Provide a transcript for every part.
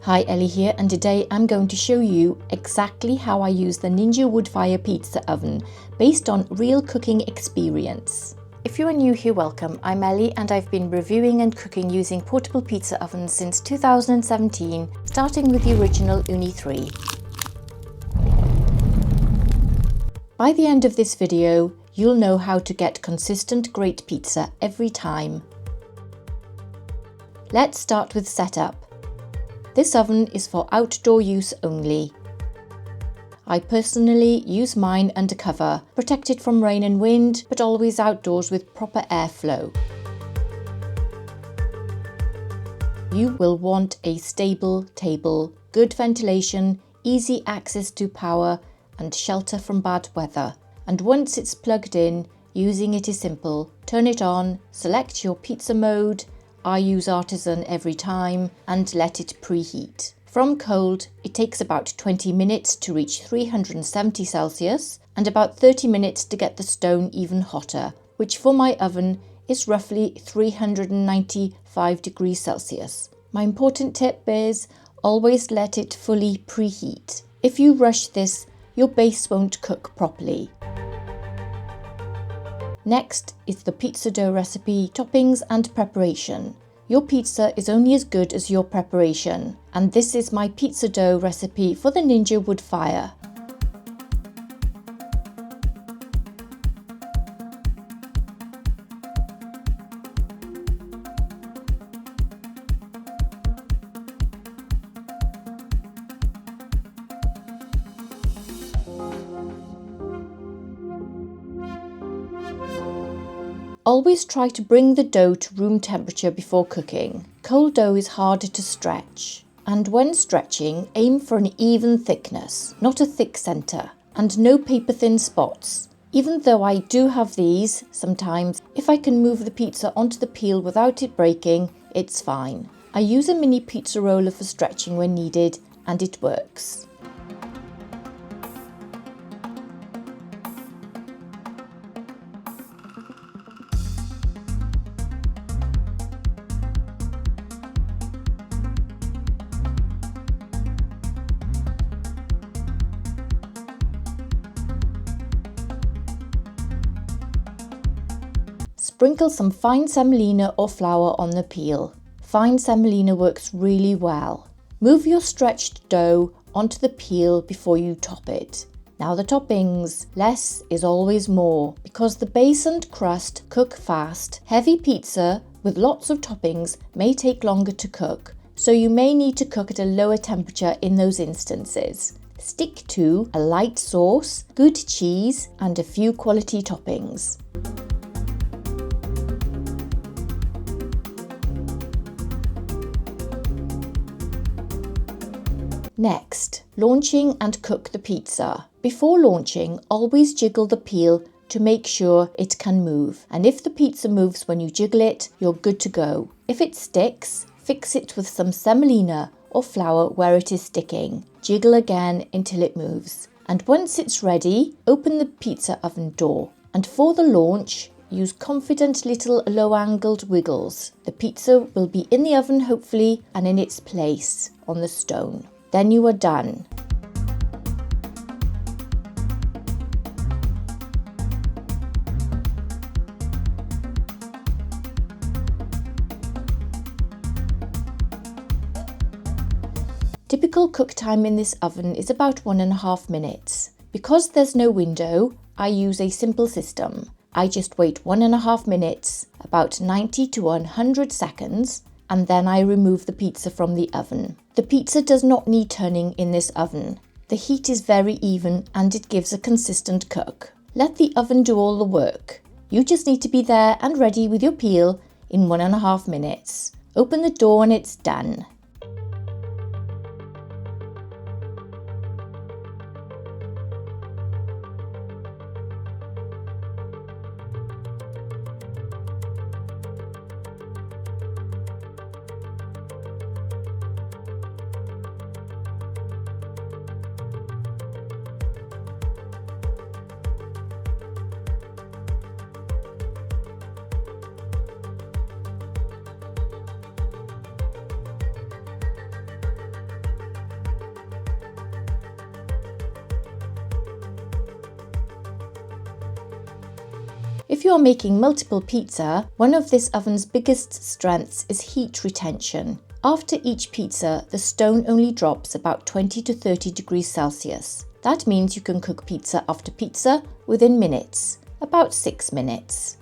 Hi, Ellie here, and today I'm going to show you exactly how I use the Ninja Woodfire pizza oven based on real cooking experience. If you are new here, welcome. I'm Ellie and I've been reviewing and cooking using portable pizza ovens since 2017, starting with the original Ooni 3. By the end of this video, you'll know how to get consistent great pizza every time. Let's start with setup. This oven is for outdoor use only. I personally use mine under cover, protected from rain and wind, but always outdoors with proper airflow. You will want a stable table, good ventilation, easy access to power, and shelter from bad weather. And once it's plugged in, using it is simple. Turn it on, select your pizza mode. I use artisan every time, and let it preheat. From cold, it takes about 20 minutes to reach 370 Celsius and about 30 minutes to get the stone even hotter, which for my oven is roughly 395 degrees Celsius. My important tip is always let it fully preheat. If you rush this, your base won't cook properly. Next is the pizza dough recipe, toppings and preparation. Your pizza is only as good as your preparation, and this is my pizza dough recipe for the Ninja Woodfire. Always try to bring the dough to room temperature before cooking. Cold dough is harder to stretch. And when stretching, aim for an even thickness, not a thick centre, and no paper thin spots. Even though I do have these, sometimes, if I can move the pizza onto the peel without it breaking, it's fine. I use a mini pizza roller for stretching when needed, and it works. Sprinkle some fine semolina or flour on the peel. Fine semolina works really well. Move your stretched dough onto the peel before you top it. Now the toppings. Less is always more because the base and crust cook fast. Heavy pizza with lots of toppings may take longer to cook, so you may need to cook at a lower temperature in those instances. Stick to a light sauce, good cheese, and a few quality toppings. Next, launching and cook the pizza. Before launching, always jiggle the peel to make sure it can move. And if the pizza moves when you jiggle it, you're good to go. If it sticks, fix it with some semolina or flour where it is sticking. Jiggle again until it moves. And once it's ready, open the pizza oven door. And for the launch, use confident little low-angled wiggles. The pizza will be in the oven hopefully and in its place on the stone. Then you are done. Typical cook time in this oven is about 1.5 minutes. Because there's no window, I use a simple system. I just wait 1.5 minutes, about 90 to 100 seconds, and then I remove the pizza from the oven. The pizza does not need turning in this oven. The heat is very even and it gives a consistent cook. Let the oven do all the work. You just need to be there and ready with your peel in 1.5 minutes. Open the door and it's done. If you are making multiple pizza, one of this oven's biggest strengths is heat retention. After each pizza, the stone only drops about 20 to 30 degrees Celsius. That means you can cook pizza after pizza within minutes, about 6 minutes.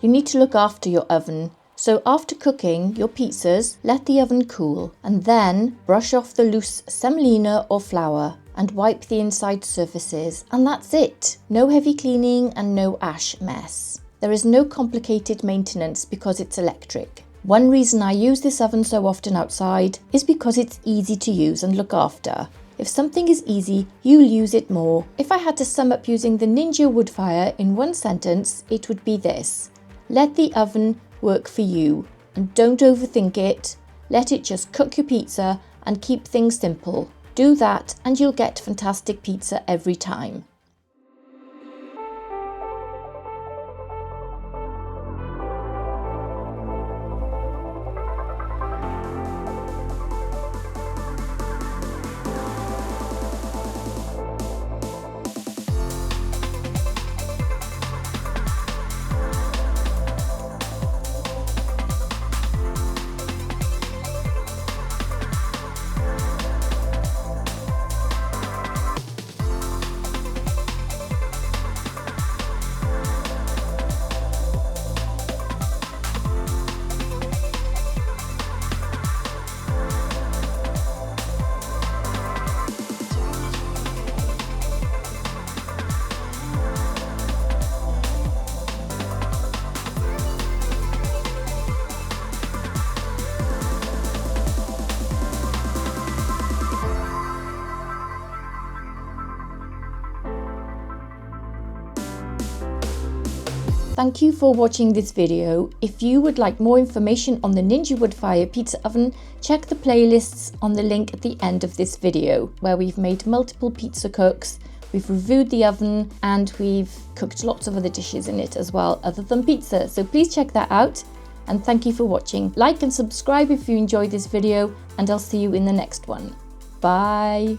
You need to look after your oven. So after cooking your pizzas, let the oven cool and then brush off the loose semolina or flour and wipe the inside surfaces, and that's it. No heavy cleaning and no ash mess. There is no complicated maintenance because it's electric. One reason I use this oven so often outside is because it's easy to use and look after. If something is easy, you'll use it more. If I had to sum up using the Ninja Woodfire in one sentence, it would be this: let the oven work for you and don't overthink it. Let it just cook your pizza and keep things simple. Do that and you'll get fantastic pizza every time. Thank you for watching this video. If you would like more information on the Ninja Woodfire pizza oven, check the playlists on the link at the end of this video, where we've made multiple pizza cooks, we've reviewed the oven, and we've cooked lots of other dishes in it as well, other than pizza. So please check that out, and thank you for watching. Like and subscribe if you enjoyed this video, and I'll see you in the next one. Bye!